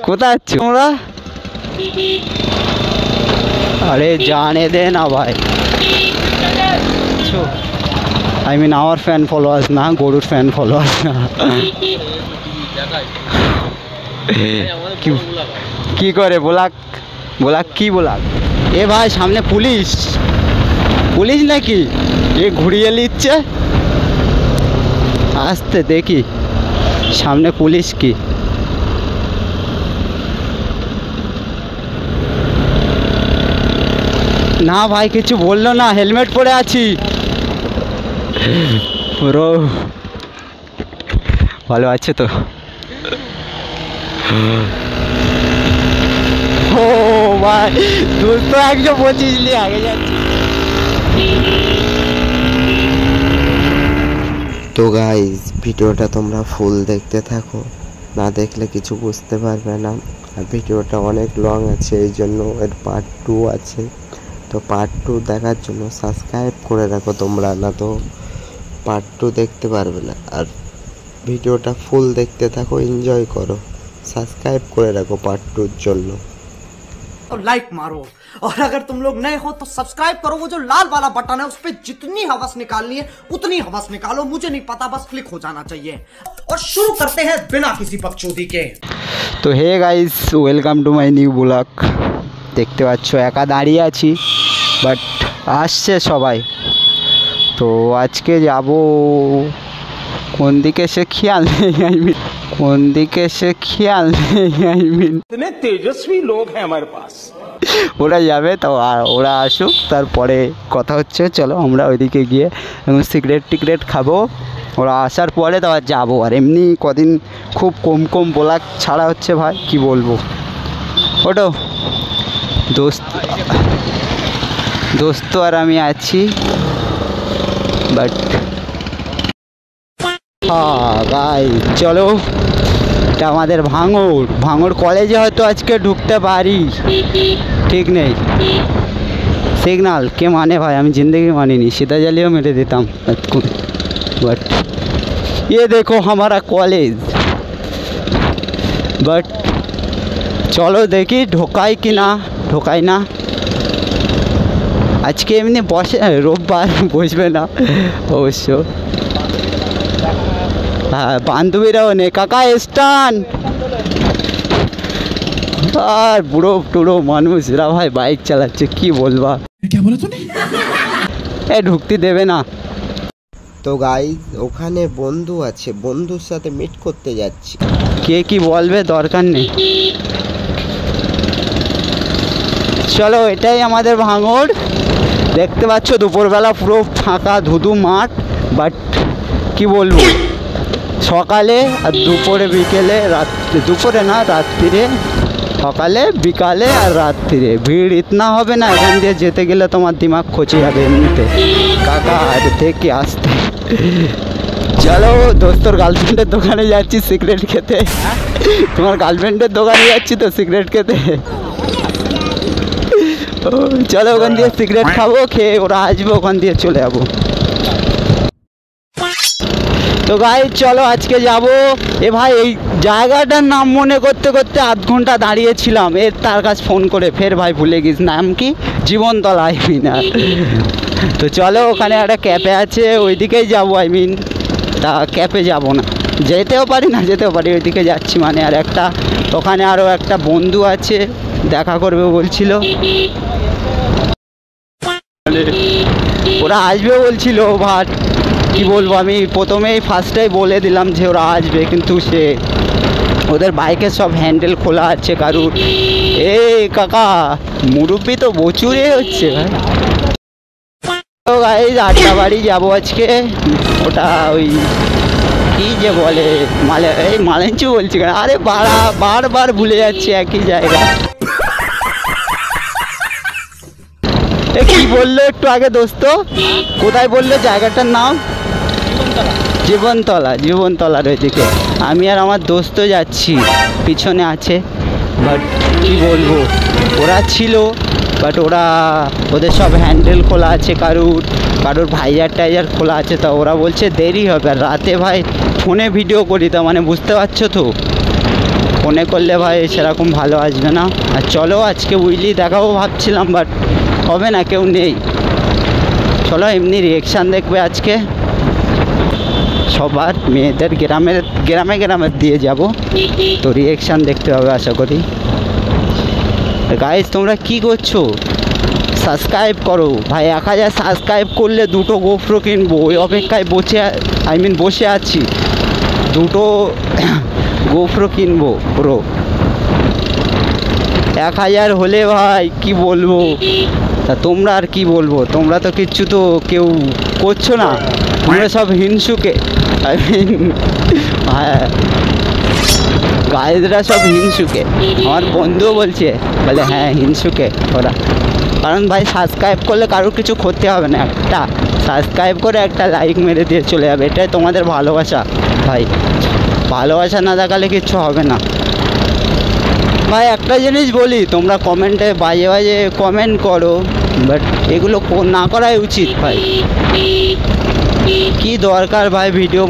কোথায় আছো তোমরা? আরে জানে দে না ভাই, I mean our fan followers না, গরুর ফ্যান ফলোয়ার্স না। কি করে ব্লগ ব্লগ কি ব্লগ? এ ভাই সামনে পুলিশ, পুলিশ নাকি এ ঘুরিয়ে নিচ্ছে। আসতে দেখি সামনে পুলিশ কি। না ভাই কিছু বললো না, হেলমেট পরে আছি। পুরো ভালো আছে তো? ও ভাই 225 নিয়ে আগে যাচ্ছি। তো গাইজ ভিডিওটা তোমরা ফুল দেখতে থাকো, না দেখলে কিছু বুঝতে পারবে না। আর ভিডিওটা অনেক লং আছে, এই জন্য এর পার্ট 2 আছে। তো পার্ট 2 দেখার জন্য সাবস্ক্রাইব করে রাখো তোমরা, না তো পার্ট 2 দেখতে পারবে না। আর ভিডিওটা ফুল দেখতে থাকো, এনজয় করো, সাবস্ক্রাইব করে রাখো পার্ট 2 জন্য। तो लाइक मारो, और अगर तुम लोग नए हो तो सब्सक्राइब करो। वो जो लाल वाला बटन है उस पर जितनी हवस निकालनी है उतनी हवस निकालो, मुझे नहीं पता, बस क्लिक हो जाना चाहिए। और शुरू करते हैं बिना किसी बकचोदी के। তো hey guys, welcome to my new blog. দেখতে পাচ্ছ একা দাঁড়িয়ে আছি, বাট আসছে সবাই। তো আজকে যাব কোন দিকে সে খেয়াল নেই, আই মিন কোন দিকে সে খেয়াল নেই, আই মিন इतने तेजस्वी लोग हैं हमारे पास। ওরা যাবে তো, আর ওরা আসুক তারপরে কথা হচ্ছে। চলো আমরা ওইদিকে গিয়ে এখন সিগারেট টিগারেট খাবো, ওরা আসার পরে তো আর যাবো। আর এমনি কদিন খুব কম কম ব্লগ ছাড়া হচ্ছে ভাই, কি বলবো। ওটো দোস্ত আর আমি আছি, বাট হ্যাঁ ভাই চলো। এটা আমাদের ভাঙড় কলেজে হয়তো আজকে ঢুকতে পারি, ঠিক নেই। সিগনাল কে মানে ভাই, আমি জিন্দগি মানিনি, सीधा জ্বালিয়েও মেরে দিতাম। বাট ये देखो हमारा কলেজ। বাট চলো দেখি ঢোকাই কি না, ঢোকাই না। আজকে এমনি বসে, রোববার বসবে না অবশ্য। হ্যাঁ বান্ধবীরাও নেই। কাকা স্টান আর বুড়ো টুড়ো মানুষরা ভাই বাইক চালাচ্ছে, কি বলবা। এ ঢুকতে দেবে না। তো গাইজ ওখানে বন্ধু আছে, বন্ধুর সাথে মিট করতে যাচ্ছি। কে কি বলবে দরকার নেই, চলো এটাই আমাদের ভাঙড়। দেখতে পাচ্ছ দুপুরবেলা পুরো ফাঁকা ধুধু মাঠ। বাট কি বলবো, সকালে আর দুপুরে বিকেলে, দুপুরে না রাত্রিরে, সকালে বিকালে আর রাত্রিরে ভিড় ইতনা হবে না। এখান দিয়ে যেতে গেলে তোমার দিমাগ খচে যাবে এমনিতে। কাকা দেখে আসতে। চলো দোস্তর গার্লফ্রেন্ডের দোকানে যাচ্ছি সিগারেট খেতে। তোমার গার্লফ্রেন্ডের দোকানে যাচ্ছি তো সিগারেট খেতে। চলো ওখান দিয়ে সিগারেট খাবো, খেয়ে ওরা আসবে, ওখান দিয়ে চলে যাবো। তো ভাই চলো আজকে যাব। এ ভাই এই জায়গাটার নাম মনে করতে করতে আধ ঘন্টা দাঁড়িয়েছিলাম, এর তার কাছে ফোন করে ফের ভাই ভুলে গেছি নাম কি, জীবনতলা আই মিন। তো চলো ওখানে একটা ক্যাফে আছে, ওইদিকেই যাবো। আই মিন তা ক্যাফে যাব না, যেতেও পারি না যেতেও পারি, ওইদিকে যাচ্ছি মানে। আর একটা ওখানে আরও একটা বন্ধু আছে, দেখা করবে বলছিল, ওরা আসবে বলছিল। ভাট কি বলবো, আমি প্রথমেই ফার্স্টেই বলে দিলাম যে ওরা আসবে, কিন্তু সে ওদের বাইকের সব হ্যান্ডেল খোলা আছে কারুর। এ কাকা মুরব্বি তো প্রচুরে হচ্ছে ভাই। তো গাইজ আড্ডা বাড়ি যাবো আজকে, ওটা ওই কি যে বলে এই মালেঞ্চু বলছি কেন, আরে বারবার ভুলে যাচ্ছে একই জায়গা। কি বললো একটু আগে দোস্ত, কোথায় বললো জায়গাটার নাম? জীবনতলার ওইদিকে। আমি আর আমার দোস্ত যাচ্ছি, পিছনে আছে। বাট কি বলবো, ওরা ছিল বাট ওদের সব হ্যান্ডেল খোলা আছে, কারুর ভাইজার টাইজার খোলা আছে। তা ওরা বলছে দেরি হবে, আর রাতে ভাই ফোনে ভিডিও করি, তার মানে বুঝতে পারছো তো, ফোনে করলে ভাই সেরকম ভালো আসবে না। আর চলো আজকে উইলি দেখাবো ভাবছিলাম, বাট হবে না, কেউ নেই। চলো এমনি রিয়েকশান দেখবে আজকে সবার, মেয়েদের গ্রামে গ্রামে দিয়ে যাব, তো রিয়েকশান দেখতে হবে আশা করি। গাইস তোমরা কি করছো? সাবস্ক্রাইব করো ভাই, 1000 সাবস্ক্রাইব করলে 2টো গোপ্রো কিনবো, ওই অপেক্ষায় বসে আছি, 2টো গোপ্রো কিনবো প্রো। 1000 হলে ভাই কি বলবো, তা তোমরা আর কি বলবো, তোমরা তো কিচ্ছু তো কেউ করছো না, তোমরা সব হিংসুকে, আই মিন হ্যাঁ গাইজরা সব হিংসুকে। আমার বন্ধুও বলছে, বলে হ্যাঁ হিংসুকে ওরা। কারণ ভাই সাবস্ক্রাইব করলে কারোর কিছু করতে হবে না, একটা সাবস্ক্রাইব করে একটা লাইক মেরে দিয়ে চলে যাবে, এটাই তোমাদের ভালোবাসা ভাই। ভালোবাসা না দেখালে কিচ্ছু হবে না ভাই। একটা জিনিস বলি, তোমরা কমেন্টে বাজে বাজে কমেন্ট করো, বাট এগুলো না করাই উচিত ভাই। কি দরকার ভাই, ভিডিও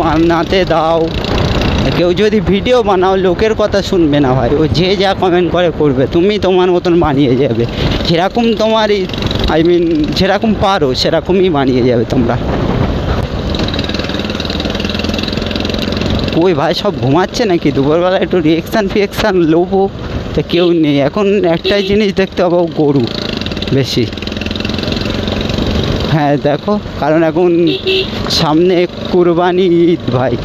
বানাতে দাও। কেউ যদি ভিডিও বানাও লোকের কথা শুনবে না ভাই, ও যে যা কমেন্ট করবে, তুমি তোমার মতন বানিয়ে যাবে, যেরকম তোমারই আই মিন যেরকম পারো সেরকমই বানিয়ে যাবে তোমরা। ওই ভাই সব ঘুমাচ্ছে নাকি? দুপুরবেলা একটু রিয়েকশান লোবো, তো কেউ নেই। এখন একটাই জিনিস দেখতে পাবো, গরু বেশি। হ্যাঁ দেখো, কারণ এখন সামনে কুরবানি ঈদ ভাই।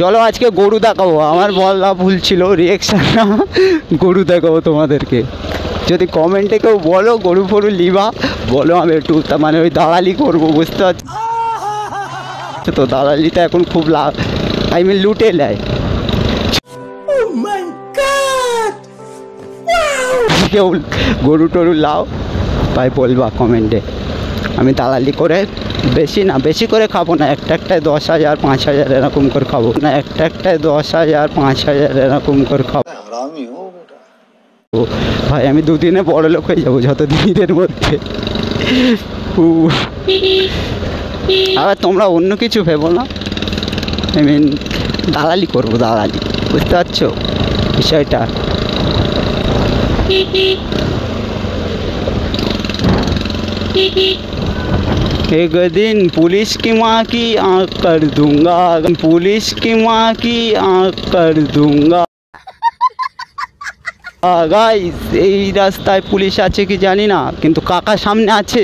চলো আজকে গরু দেখাবো, আমার বলা ভুল ছিল, রিয়েকশান না গরু দেখাবো তোমাদেরকে। যদি কমেন্টে কেউ বলো গরু ফরু লিবা, বলো, আমি একটু মানে ওই দালালি করবো, বুঝতে পারছি তো। দালালিটা এখন খুব লাভ, আই মিন লুটে নেয়। কেউ গরু টরু লাও ভাই বলবা কমেন্টে, আমি দালালি করে বেশি করে খাবো না, একটায় 10,000 5,000 এরকম করে খাবো না, একটায় 10,000 5,000 এরকম করে খাবো ভাই। আমি 2 দিনে বড় লোক হয়ে যাবো, যত দিনের মধ্যে। আবার তোমরা অন্য কিছু ভেবো না, আই মিন দালালি করবো, দালালি, বুঝতে পারছো বিষয়টা। एक दिन पुलिस की माँ की आँख कर दूंगा, पुलिस की माँ की आँख कर दूंगा। गाइस এই রাস্তায় পুলিশ আছে কি জানি না, কিন্তু কাকা সামনে আছে।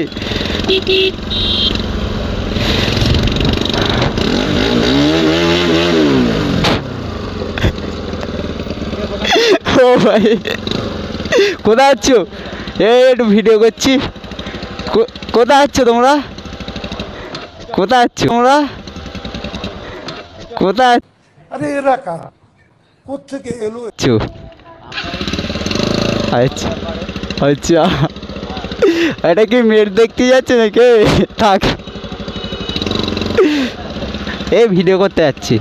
ও ভাই কোথায় আছো? একটু ভিডিও করছি। কোথায় আছো তোমরা? কোথায় আছো তোমরা? কোথায়? আরে এরা কারা, কোত্থেকে এলো? আচ্ছা আচ্ছা, এটা কি মেয়ের দেখতে যাচ্ছে নাকি? থাক, এই ভিডিও করতে যাচ্ছি,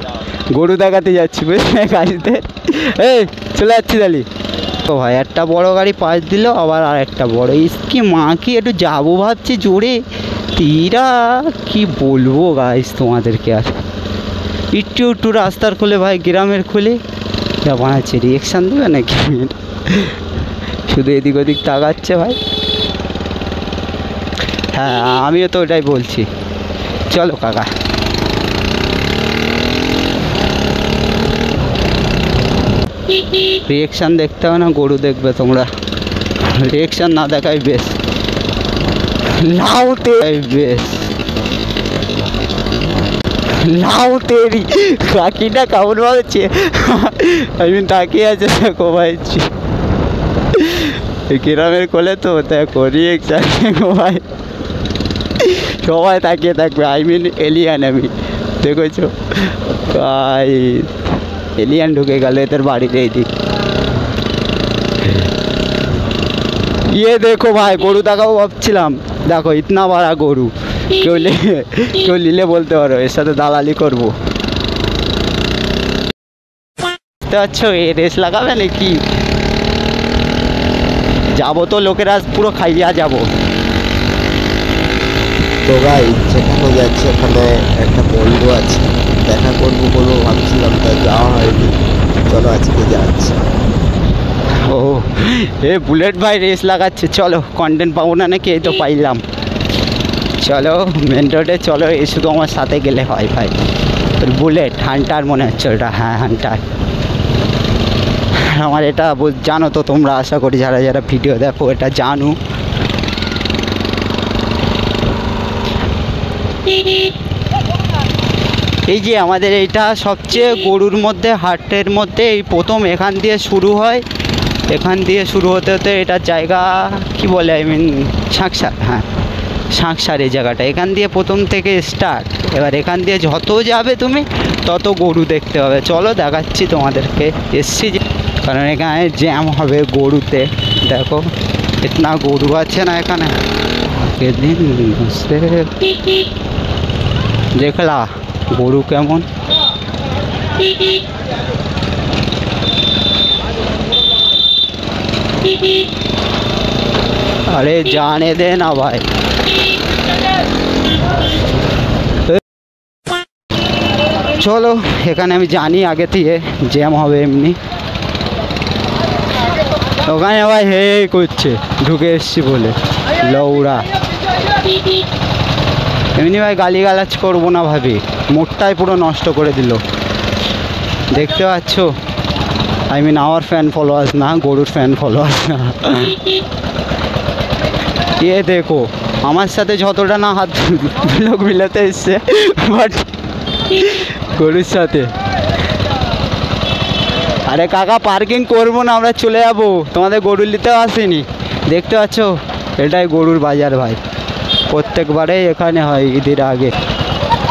গরু দেখাতে যাচ্ছি, বুঝলে গাড়িতে। এই চলে যাচ্ছি তাহলে। তো ভাই একটা বড় গাড়ি পাশ দিল, আবার আর একটা বড়, ইসকি মা কি একটু যাবো ভাবছি জোরে। তীরা কি বলবো গাইস তোমাদেরকে, আর একটু রাস্তার খুলে ভাই, গ্রামের খুলে যা বানাচ্ছে, রিয়েকশান দেবে নাকি? শুধু এদিক ওদিক তাকাচ্ছে ভাই। হ্যাঁ আমিও তো ওটাই বলছি। চলো কাকা, রিয়েকশান দেখতে হবে না, গরু দেখবে তোমরা। রিয়েকশান না দেখাই বেশ, লাউতে বেশ, লাউতেরি কাকিটা কেমন ভাবছে, আমি তাকিয়ে আছে দেখো ভাই, গ্রামের কোলে তো দেখো রিয়েকশান ভাই, সবাই তাকিয়ে থাকবে, আই মিন এলিয়ান। আমি দেখেছো ভাই, এলিয়ান ঢুকে গেল এদের বাড়িতে এইদিক। ये देखो भाई, গরু দেখাবো ভাবছিলাম, দেখো ইতনা বড় গরু, কেউ নিলে বলতে পারো, এর সাথে দালালি করবো। বুঝতে পারছো, এ রেস লাগাবে নাকি? যাবো তো লোকেরা পুরো খাইয়া যাবো। তো গাই যেখানে যাচ্ছে ওখানে একটা বন্ধু আছে, দেখা করবো বলে ভাবছিলাম, তা যাওয়া হয়নি। চলো আজকে যাচ্ছি। ও এ বুলেট ভাই রেস লাগাচ্ছে, চলো কন্টেন্ট পাবো না নাকি? এই তো পাইলাম। চলো মেন রোডে চলো, এই শুধু আমার সাথে গেলে হয় ভাই। বুলেট হান্টার মনে হচ্ছে ওটা, হ্যাঁ হান্টার। আমার এটা জানো তো তোমরা, আশা করি যারা যারা ভিডিও দেখো এটা জানো। এই যে আমাদের এইটা সবচেয়ে গরুর মধ্যে হাটের মধ্যে এই প্রথম এখান দিয়ে শুরু হয়। এখান দিয়ে শুরু হতে হতে এটার জায়গা কি বলে, আই মিন শাঁকসার, হ্যাঁ শাঁকসার এই জায়গাটা। এখান দিয়ে প্রথম থেকে স্টার্ট। এবার এখান দিয়ে যত যাবে তুমি তত গরু দেখতে হবে। চলো দেখাচ্ছি তোমাদেরকে। এসছি কারণ এখানে জ্যাম হবে গরুতে। দেখো ইতনা গরু আছে না এখানে। সেদিন দেখলা গরু কেমন। अरे जाने देना भाई। চলো এখানে আমি জানি আগে থেকে জ্যাম হবে এমনি। ওখানে ভাই হে করছে ঢুকে এসছি বলে লৌড়া। এমনি ভাই গালিগালাজ করবো না ভাবি, মুডটাই পুরো নষ্ট করে দিল। দেখতে পাচ্ছ, I mean our fan followers না, গরুর ফ্যান ফলোয়ার্স না। ये देखो আমার সাথে যতটা না হাত লোক মিলাতে এসছে, বাট গরুর সাথে। আরে কাকা পার্কিং করবো না, আমরা চলে যাবো, তোমাদের গরু নিতেও আসিনি। দেখতে পাচ্ছ এটাই গরুর বাজার ভাই, প্রত্যেকবারে এখানে হয় ঈদের আগে।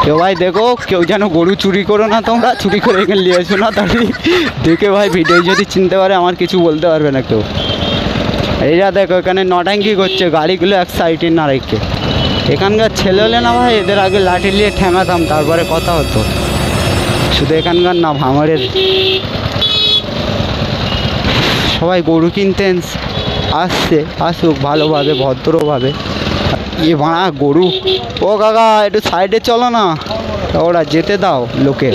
কেউ ভাই দেখো কেউ যেন গরু চুরি করো না, তোমরা চুরি করে এখানে নিয়ে এসো না। তাহলে দেখে ভাই ভিডিও যদি চিনতে পারে আমার কিছু বলতে পারবে না কেউ। এইটা দেখো এখানে নটাঙ্কি করছে, গাড়িগুলো এক সাইডে না রেখে। এখানকার ছেলে হলে না ভাই এদের আগে লাঠি নিয়ে ঠেঙাতাম, তারপরে কথা হতো। শুধু এখানকার না, ভাঙড়ের সবাই গরু কিনতে আসছে, আসুক ভালোভাবে ভদ্রভাবে। এ ভাড়া গরু। ও কাকা একটু সাইডে চলো না, ওরা যেতে দাও লোকে।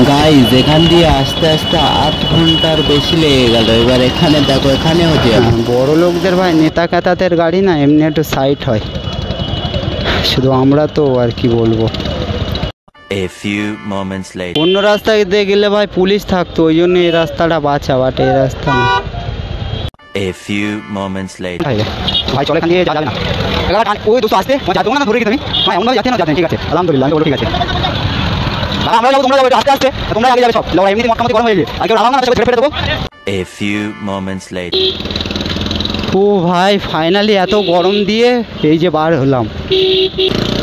গাইজ এখান দিয়ে আস্তে আস্তে 8 ঘন্টার বেশি লেগে গেল। এবার এখানে দেখো, এখানেও জ্যাম। বড় লোকদের ভাই নেতা কেতাদের গাড়ি না এমনি একটু সাইড হয়, শুধু আমরা তো আর কি বলবো। A few moments later. অন্য রাস্তায় দিয়ে গেলে ভাই পুলিশ থাকতো, ওই জন্য এই রাস্তাটা বাঁচা, বাট এই রাস্তা না। A few moments later. ভাই চলে এখান দিয়ে যাওয়া যাবে না। ওই দোস্ত আসতে যাতে না ধরে গেছি আমি, ভাই এমনভাবে যাচ্ছে না যাতে। ঠিক আছে আলহামদুলিল্লাহ, আমি বলো ঠিক আছে। আমরা যাবো, তোমরা যাবো আস্তে আস্তে, তোমরা আগে যাবে সব। লোক এমনি মোটামুটি গরম হয়ে গেছে, আর কেউ আলাদা ছেড়ে ফেলে দেবো। A few moments later. ও ভাই ফাইনালি এত গরম দিয়ে এই যে বার হলাম।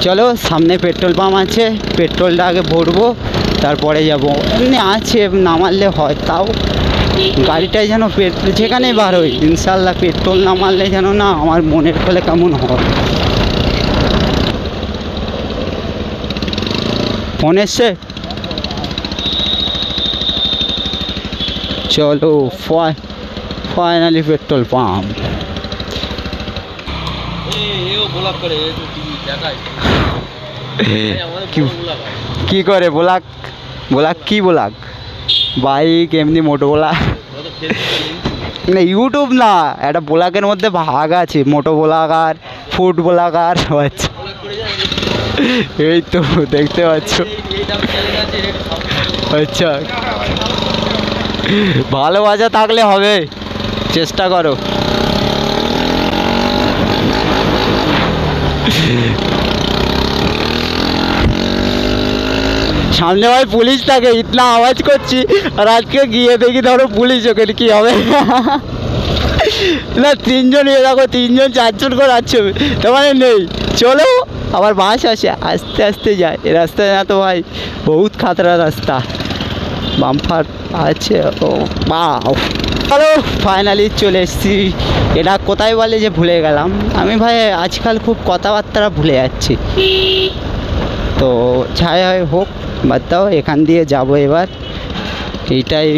চলো সামনে পেট্রোল পাম্প আছে, পেট্রোলটা আগে ভরবো তারপরে যাব। এমনি আছে না মারলে হয়, তাও গাড়িটায় যেন পেট্রোল যেখানেই বার হই ইনশাল্লাহ পেট্রোল না মারলে যেন না আমার মনের ফলে কেমন হয়। ফোন এসছে, চলো ফাইনালি পেট্রোল পাম্প। কি করে ব্লগ? ব্লগ কি ব্লগ? বাইক এমনি মোটো ব্লগ না, ইউটিউব না, একটা ব্লগের মধ্যে ভাগ আছে, মোটো ব্লগার, ফুড ব্লগার। আচ্ছা এই তো দেখতে পাচ্ছ। আচ্ছা ভালোবাসা থাকলে হবে, চেষ্টা করো। সামনে ভাই পুলিশ থাকে, ইতনা আওয়াজ করছি, আর আজকে গিয়ে দেখি ধরো পুলিশ, ওকে কি হবে? না তিনজন এ দেখো, 3জন 4জন করে আসছে, তার মানে নেই। চলো আবার বাস আসে, আস্তে আস্তে যায়। এ রাস্তায় না তো ভাই বহুত খাতরা রাস্তা, বাম্পার আছে। ও বাও, চলো ফাইনালি চলে এসেছি। এটা কোথায় বলে যে ভুলে গেলাম আমি ভাই, আজকাল খুব কথাবার্তা ভুলে যাচ্ছি। তো যাই হয় হোক, বাদ দাও, এখান দিয়ে যাব এবার। এইটাই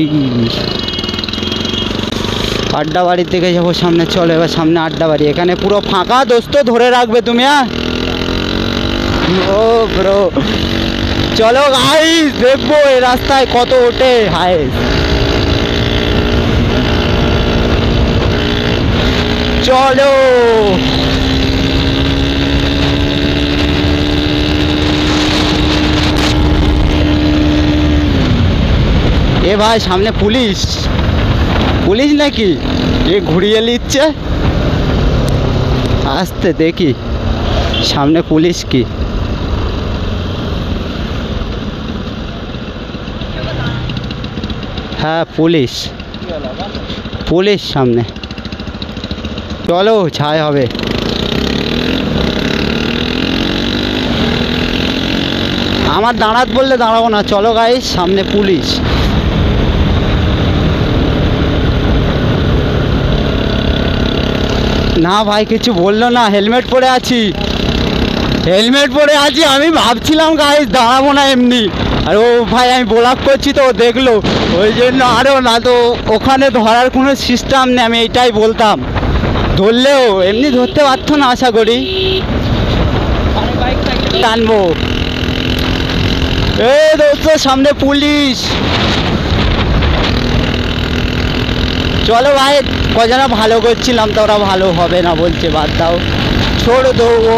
আড্ডা বাড়ির দিকে যাবো সামনে। চলো এবার সামনে আড্ডা বাড়ি, এখানে পুরো ফাঁকা দোস্ত, ধরে রাখবে তুমি। হ্যাঁ ও ব্রো, চলো গাইস দেখবো এই রাস্তায় কত ওঠে হাইস। চলো এ ভাই সামনে পুলিশ, পুলিশ নাকি এ ঘুরিয়ে নিচ্ছে। আসতে দেখি সামনে পুলিশ কি। হ্যাঁ পুলিশ, পুলিশ সামনে। চলো ছাই হবে। আমার দাঁড়াত বললে দাঁড়াবো না। চলো গাইস সামনে পুলিশ। না ভাই কিছু বললো না, হেলমেট পরে আছি, হেলমেট পরে আছি। আমি ভাবছিলাম গাইস দাঁড়াবো না এমনি, আর ও ভাই আমি ব্লক করছি তো দেখলো, ওই জন্য আরও না তো ওখানে ধরার কোনো সিস্টেম নেই। আমি এইটাই বলতাম, ধরলেও এমনি ধরতে পারতো না আশা করি। টানবো এ দোস্ত সামনে পুলিশ। চলো ভাই, কজনা ভালো করছিলাম তো ওরা ভালো হবে না বলছে, বাদ দাও, ছোড় দেবো।